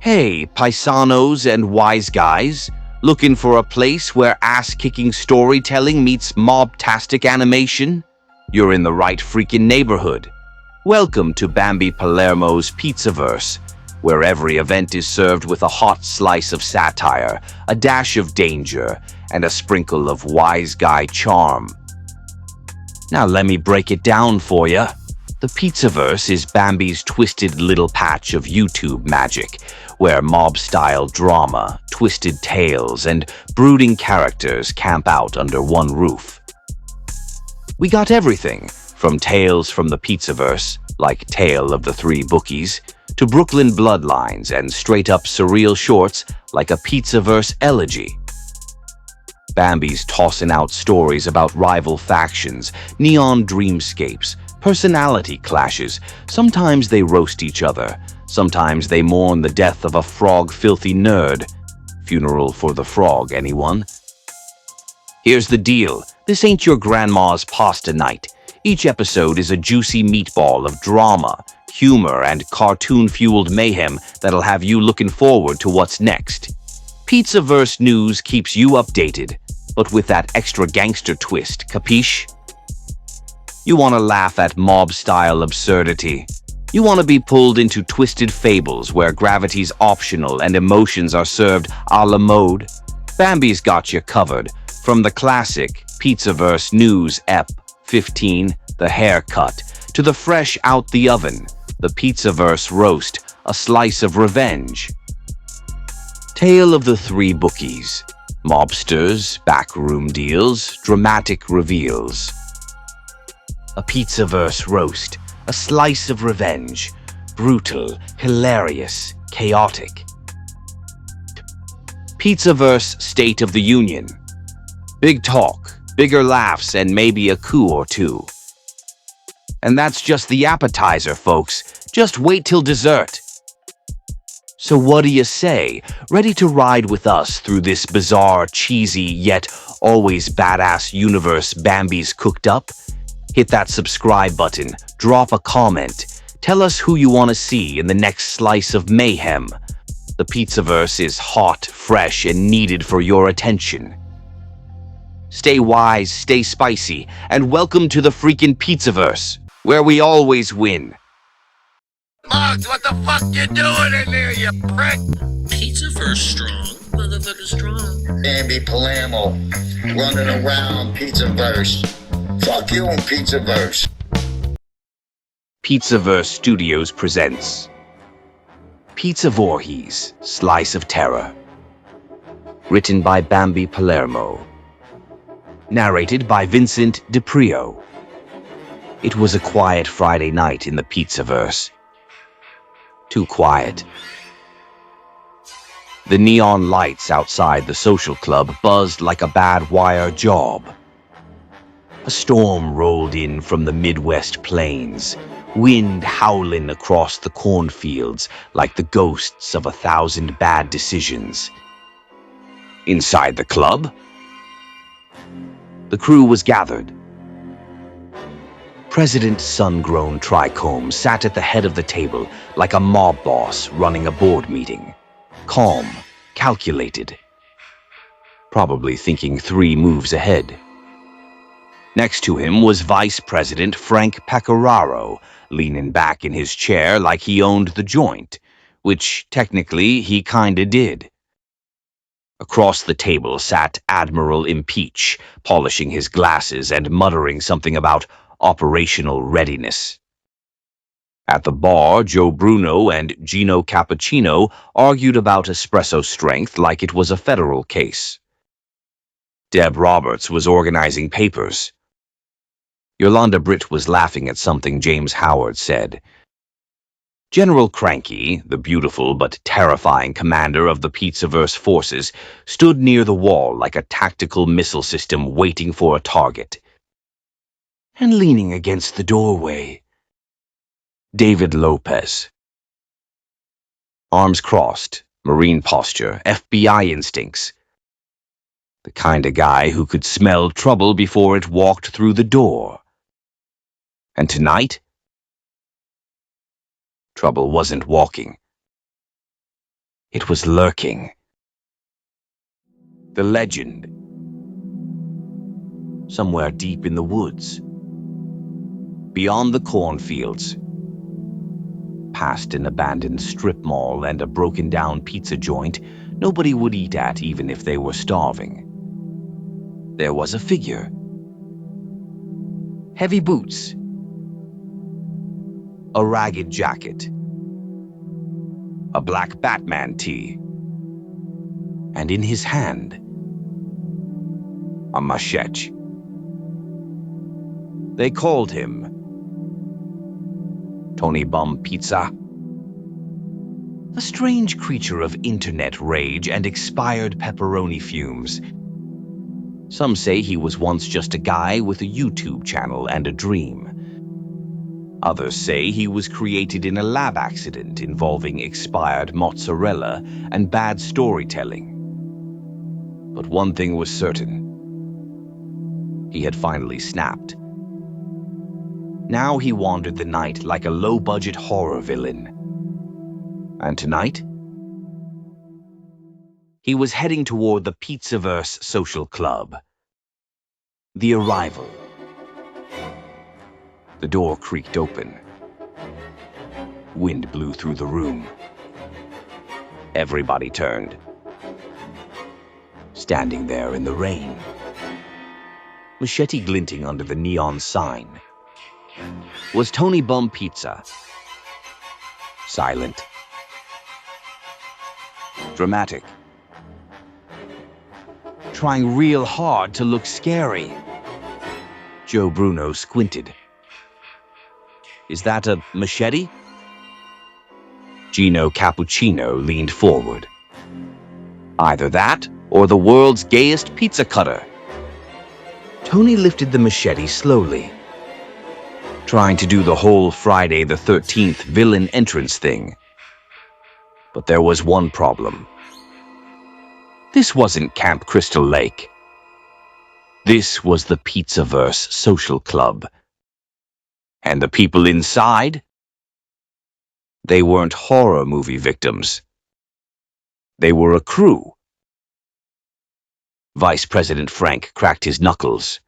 Hey, paisanos and wise guys, looking for a place where ass-kicking storytelling meets mob-tastic animation? You're in the right freaking neighborhood. Welcome to Bambi Palermo's Pizzaverse, where every event is served with a hot slice of satire, a dash of danger, and a sprinkle of wise guy charm. Now let me break it down for you. The Pizzaverse is Bambi's twisted little patch of YouTube magic, where mob-style drama, twisted tales, and brooding characters camp out under one roof. We got everything, from tales from the Pizzaverse, like Tale of the Three Bookies, to Brooklyn bloodlines and straight-up surreal shorts like a Pizzaverse elegy. Bambi's tossing out stories about rival factions, neon dreamscapes, personality clashes. Sometimes they roast each other. Sometimes they mourn the death of a frog-filthy nerd. Funeral for the frog, anyone? Here's the deal. This ain't your grandma's pasta night. Each episode is a juicy meatball of drama, humor, and cartoon-fueled mayhem that'll have you looking forward to what's next. Pizzaverse news keeps you updated, but with that extra gangster twist, capiche? You want to laugh at mob-style absurdity. You want to be pulled into twisted fables where gravity's optional and emotions are served a la mode. Bambi's got you covered, from the classic Pizzaverse News Ep. 15, The Haircut, to the fresh out the oven, the Pizzaverse Roast, a slice of revenge. Tale of the Three Bookies. Mobsters, backroom deals, dramatic reveals. A Pizzaverse Roast, a slice of revenge. Brutal, hilarious, chaotic. Pizzaverse State of the Union. Big talk, bigger laughs, and maybe a coup or two. And that's just the appetizer, folks. Just wait till dessert. So what do you say? Ready to ride with us through this bizarre, cheesy, yet always badass universe Bambi's cooked up? Hit that subscribe button, drop a comment, tell us who you want to see in the next slice of mayhem. The Pizzaverse is hot, fresh, and needed for your attention. Stay wise, stay spicy, and welcome to the freaking Pizzaverse, where we always win. Mugs, what the fuck you doing in there, you prick? Pizzaverse strong. Motherfucker strong. Bambi Palermo, running around Pizzaverse. Fuck you and Pizzaverse. Pizzaverse Studios presents Pizza Vorhees, Slice of Terror. Written by Bambi Palermo. Narrated by Vincent DiPrio. It was a quiet Friday night in the Pizzaverse. Too quiet. The neon lights outside the social club buzzed like a bad wire job. A storm rolled in from the Midwest plains, wind howling across the cornfields like the ghosts of 1,000 bad decisions. Inside the club, the crew was gathered. President SunGrown Tricome sat at the head of the table like a mob boss running a board meeting. Calm, calculated. Probably thinking 3 moves ahead. Next to him was Vice President Frank Pecoraro, leaning back in his chair like he owned the joint, which technically he kinda did. Across the table sat Admiral Impeach, polishing his glasses and muttering something about operational readiness. At the bar, Joe Bruno and Gino Cappuccino argued about espresso strength like it was a federal case. Deb Roberts was organizing papers. Yolanda Britt was laughing at something James Howard said. General Cranky, the beautiful but terrifying commander of the Pizzaverse forces, stood near the wall like a tactical missile system waiting for a target. And leaning against the doorway, David Lopez. Arms crossed, Marine posture, FBI instincts. The kind of guy who could smell trouble before it walked through the door. And tonight, trouble wasn't walking. It was lurking. The legend. Somewhere deep in the woods. Beyond the cornfields. Past an abandoned strip mall and a broken-down pizza joint nobody would eat at even if they were starving. There was a figure. Heavy boots. A ragged jacket. A black Batman tee. And in his hand, a machete. They called him Tony Bum Pizza. A strange creature of internet rage and expired pepperoni fumes. Some say he was once just a guy with a YouTube channel and a dream. Others say he was created in a lab accident involving expired mozzarella and bad storytelling. But one thing was certain. He had finally snapped. Now he wandered the night like a low-budget horror villain. And tonight, he was heading toward the Pizzaverse social club. The arrival. The door creaked open. Wind blew through the room. Everybody turned. Standing there in the rain, machete glinting under the neon sign, was Tony Bum Pizza. Silent. Dramatic. Trying real hard to look scary. Joe Bruno squinted. Is that a machete? Gino Cappuccino leaned forward. Either that or the world's gayest pizza cutter. Tony lifted the machete slowly, trying to do the whole Friday the 13th villain entrance thing. But there was one problem. This wasn't Camp Crystal Lake. This was the Pizzaverse social club. And the people inside? They weren't horror movie victims. They were a crew. Vice President Frank cracked his knuckles.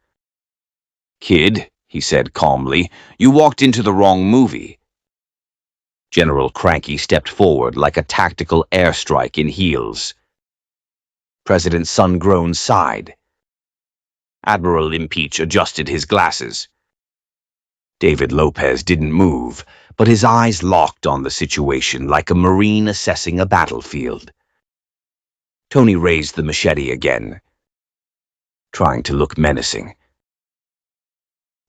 "Kid," he said calmly, "you walked into the wrong movie." General Cranky stepped forward like a tactical airstrike in heels. President SunGrown sighed. Admiral Impeach adjusted his glasses. David Lopez didn't move, but his eyes locked on the situation like a Marine assessing a battlefield. Tony raised the machete again, trying to look menacing.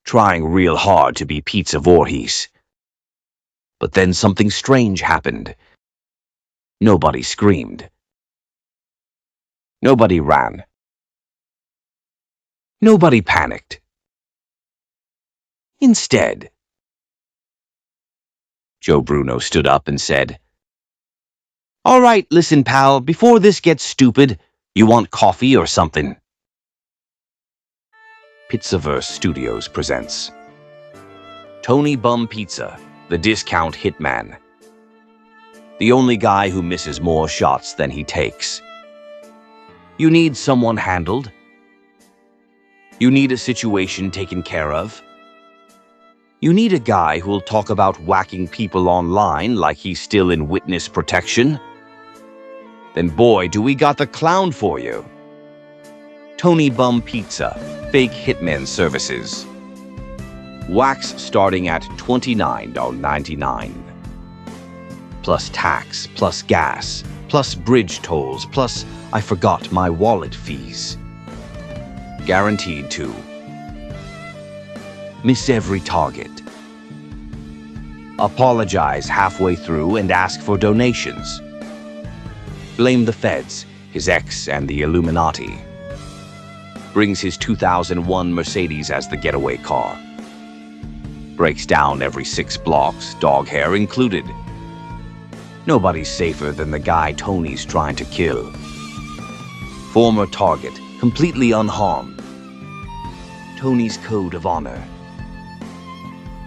Trying real hard to be Pizza Vorhees. But then something strange happened. Nobody screamed. Nobody ran. Nobody panicked. Instead, Joe Bruno stood up and said, "All right, listen, pal, before this gets stupid, you want coffee or something?" Pizzaverse Studios presents Tony Bum Pizza, the discount hitman. The only guy who misses more shots than he takes. You need someone handled. You need a situation taken care of. You need a guy who'll talk about whacking people online like he's still in witness protection. Then boy, do we got the clown for you. Tony Bum Pizza, fake hitman services. Wax starting at $29.99. Plus tax, plus gas, plus bridge tolls, plus I forgot my wallet fees. Guaranteed to miss every target. Apologize halfway through and ask for donations. Blame the feds, his ex, and the Illuminati. Brings his 2001 Mercedes as the getaway car. Breaks down every 6 blocks, dog hair included. Nobody's safer than the guy Tony's trying to kill. Former target, completely unharmed. Tony's code of honor.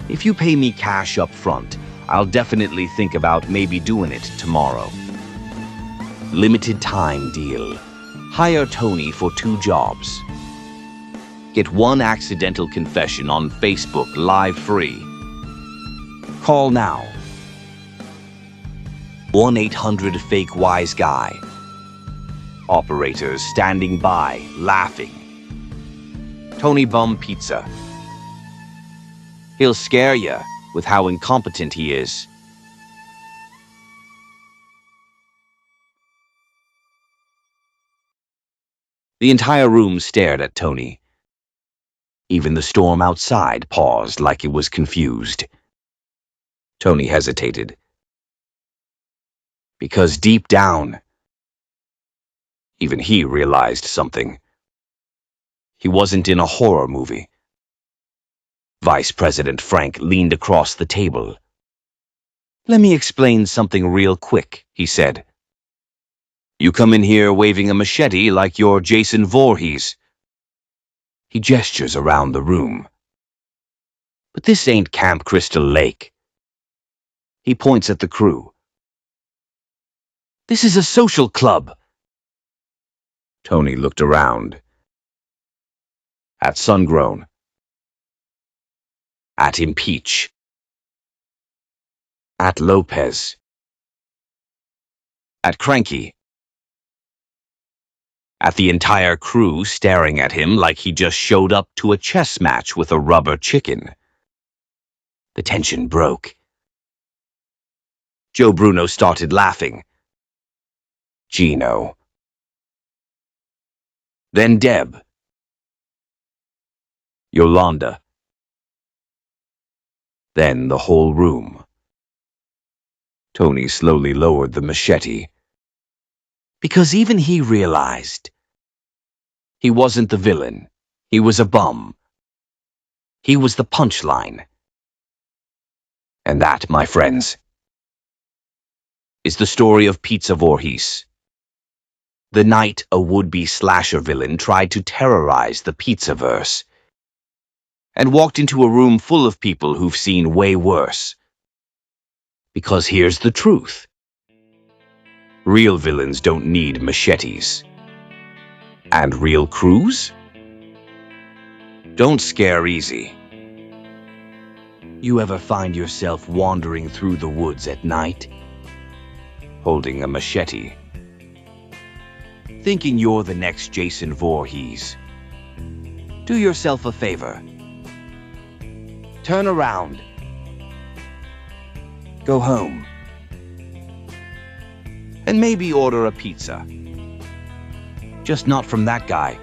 If you pay me cash up front, I'll definitely think about maybe doing it tomorrow. Limited time deal. Hire Tony for 2 jobs. Get 1 accidental confession on Facebook live free. Call now. 1-800-FAKE-WISE-GUY. Operators standing by, laughing. Tony Bum Pizza. He'll scare you with how incompetent he is. The entire room stared at Tony. Even the storm outside paused like it was confused. Tony hesitated. Because deep down, even he realized something. He wasn't in a horror movie. Vice President Frank leaned across the table. "Let me explain something real quick," he said. "You come in here waving a machete like you're Jason Voorhees." He gestures around the room. "But this ain't Camp Crystal Lake." He points at the crew. "This is a social club." Tony looked around. At SunGrown. At Impeach. At Lopez. At Cranky. At the entire crew staring at him like he just showed up to a chess match with a rubber chicken. The tension broke. Joe Bruno started laughing. Gino. Then Deb. Yolanda. Then the whole room. Tony slowly lowered the machete. Because even he realized he wasn't the villain. He was a bum. He was the punchline. And that, my friends, is the story of Pizzaverse. The night a would-be slasher villain tried to terrorize the Pizzaverse and walked into a room full of people who've seen way worse. Because here's the truth. Real villains don't need machetes. And real crews don't scare easy. You ever find yourself wandering through the woods at night, holding a machete, thinking you're the next Jason Voorhees? Do yourself a favor. Turn around. Go home. And maybe order a pizza. Just not from that guy.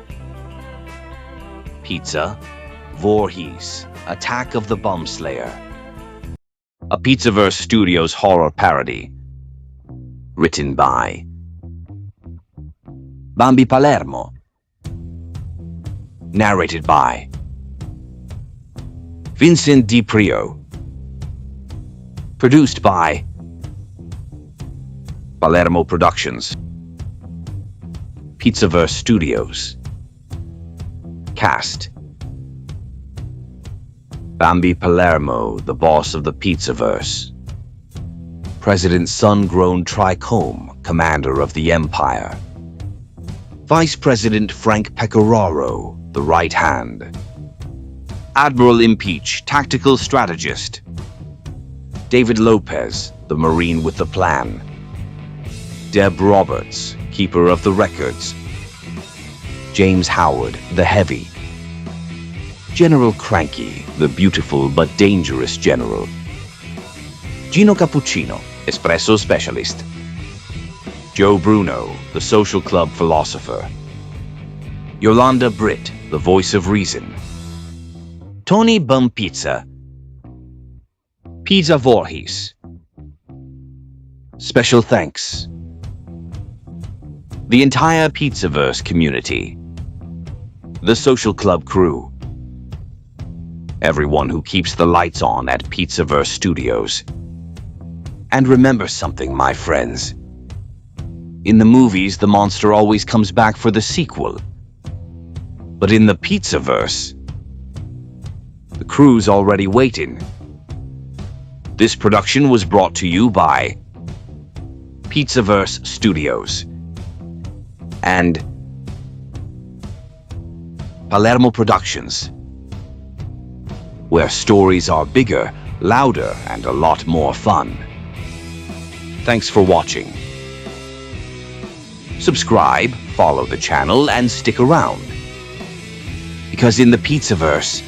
Pizza, Vorhees, Attack of the Bum Slayer. A Pizzaverse Studios horror parody. Written by Bambi Palermo. Narrated by Vincent Di Prio. Produced by Palermo Productions. Pizzaverse Studios. Cast: Bambi Palermo, the boss of the Pizzaverse. President SunGrown Tricome, commander of the Empire. Vice President Frank Pecoraro, the right hand. Admiral Impeach, tactical strategist. David Lopez, the Marine with the plan. Deb Roberts, keeper of the records. James Howard, the heavy. General Cranky, the beautiful but dangerous general. Gino Cappuccino, espresso specialist. Joe Bruno, the social club philosopher. Yolanda Britt, the voice of reason. Tony Bum Pizza. Pizzaverse. Special thanks. The entire Pizzaverse community. The social club crew. Everyone who keeps the lights on at Pizzaverse Studios. And remember something, my friends. In the movies, the monster always comes back for the sequel. But in the Pizzaverse, the crew's already waiting. This production was brought to you by Pizzaverse Studios. and Palermo Productions, where stories are bigger, louder, and a lot more fun. Thanks for watching. Subscribe, follow the channel, and stick around. Because in the Pizzaverse,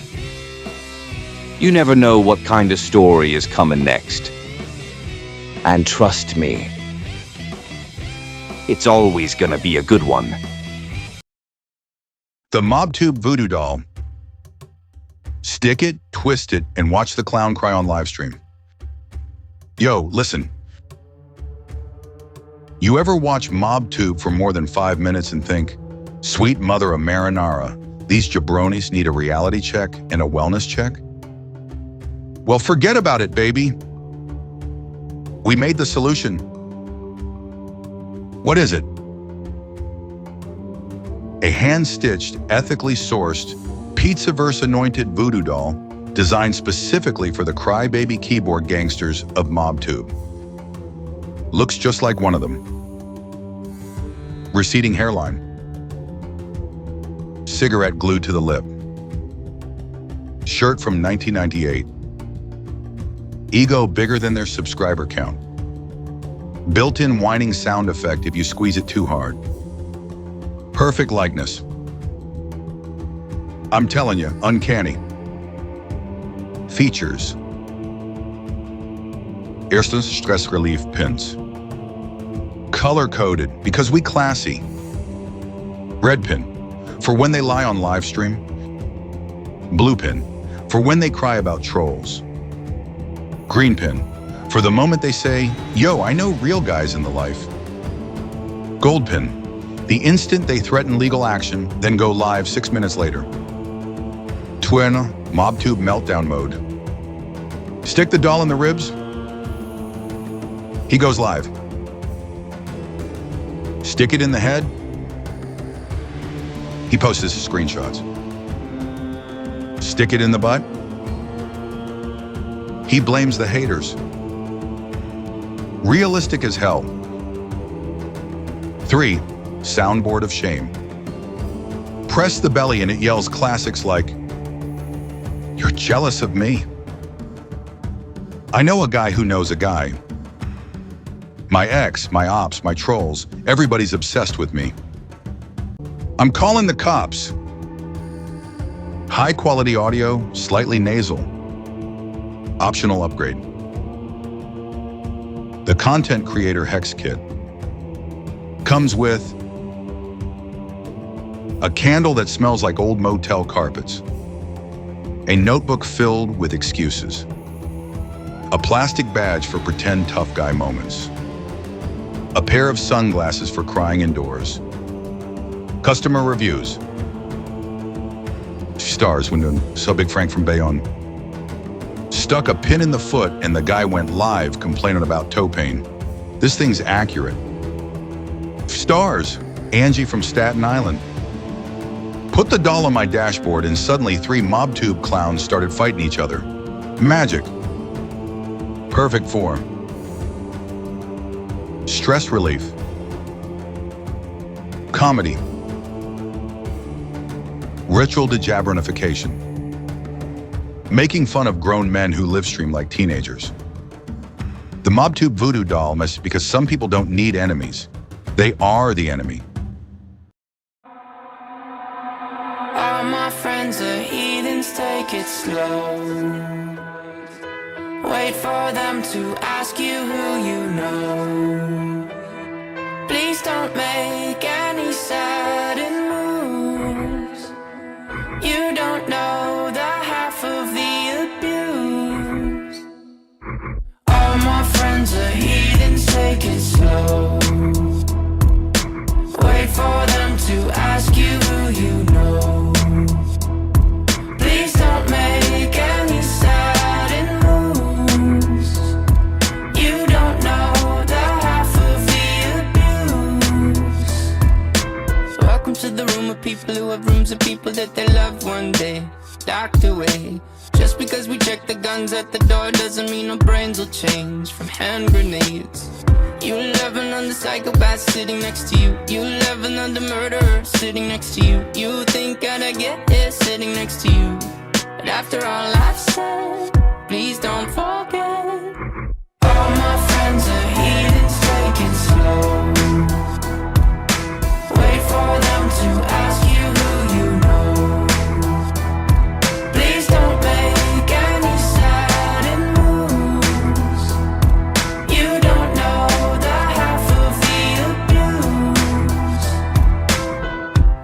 you never know what kind of story is coming next. And trust me, it's always gonna be a good one. The MobTube Voodoo Doll. Stick it, twist it, and watch the clown cry on livestream. Yo, listen. You ever watch MobTube for more than 5 minutes and think, sweet mother of marinara, these jabronis need a reality check and a wellness check? Well, forget about it, baby. We made the solution. What is it? A hand-stitched, ethically sourced, Pizzaverse anointed voodoo doll designed specifically for the crybaby keyboard gangsters of MobTube. Looks just like one of them. Receding hairline. Cigarette glued to the lip. Shirt from 1998. Ego bigger than their subscriber count. Built-in whining sound effect if you squeeze it too hard. Perfect likeness. I'm telling you, uncanny. Features. Erstens stress relief pins. Color-coded, because we classy. Red pin, for when they lie on live stream. Blue pin, for when they cry about trolls. Green pin, for the moment they say, yo, I know real guys in the life. Gold pin, the instant they threaten legal action, then go live 6 minutes later. Twin, MobTube meltdown mode. Stick the doll in the ribs. He goes live. Stick it in the head. He posts his screenshots. Stick it in the butt. He blames the haters. Realistic as hell. 3, soundboard of shame. Press the belly and it yells classics like, "You're jealous of me." I know a guy who knows a guy. My ex, my ops, my trolls, everybody's obsessed with me. I'm calling the cops. High quality audio, slightly nasal. Optional upgrade. The Content Creator Hex Kit comes with a candle that smells like old motel carpets, a notebook filled with excuses, a plastic badge for pretend tough guy moments, a pair of sunglasses for crying indoors, customer reviews, stars when so Big Frank from Bayonne stuck a pin in the foot and the guy went live complaining about toe pain. This thing's accurate. Stars, Angie from Staten Island. Put the doll on my dashboard and suddenly 3 MobTube clowns started fighting each other. Magic. Perfect form. Stress relief. Comedy. Ritual dejabronification. Making fun of grown men who live stream like teenagers. The MobTube voodoo doll message because some people don't need enemies. They are the enemy. All my friends are heathens, take it slow. Wait for them to ask you who you know. Please don't make any sudden moves. You don't know the half of the abuse. All my friends are heathens, take it slow. Wait for them to ask you who you know. Please don't make any sudden moves. You don't know the half of the abuse. So welcome to the room of people who have rooms of people that they love one day. docked away. Just because we check the guns at the door doesn't mean our brains will change from hand grenades. You laughing on the psychopath sitting next to you. You laughing on the murderer sitting next to you. You think I'd get here sitting next to you. But after all I've said, please don't forget. All my friends are heathens, take it slow. Wait for them to ask you who you know. Please don't make any sudden moves. You don't know the half of the abuse.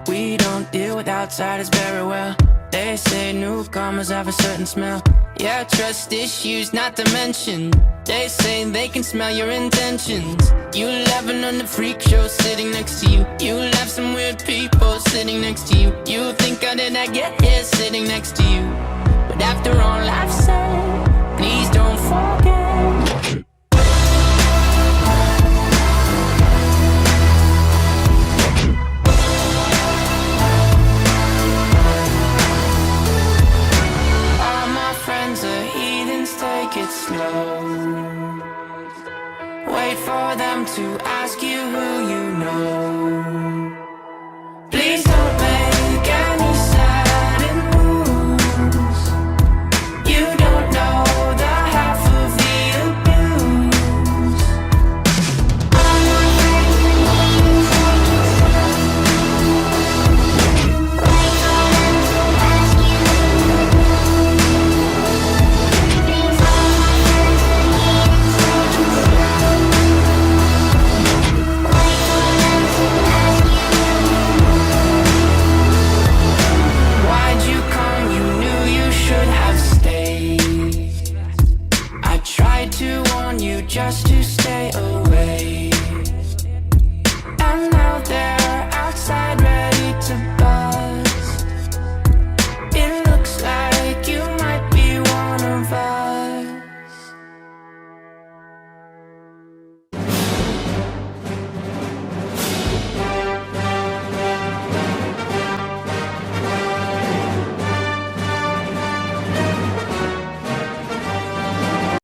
We don't deal with outsiders very well. They say newcomers have a certain smell. Yeah, trust issues not to mention. They say they can smell your intentions. You laughing on the freak show sitting next to you. You laugh some weird people sitting next to you. You think I did not get here sitting next to you. But after all I've said, please don't forget. Take it slow. Wait for them to ask you who you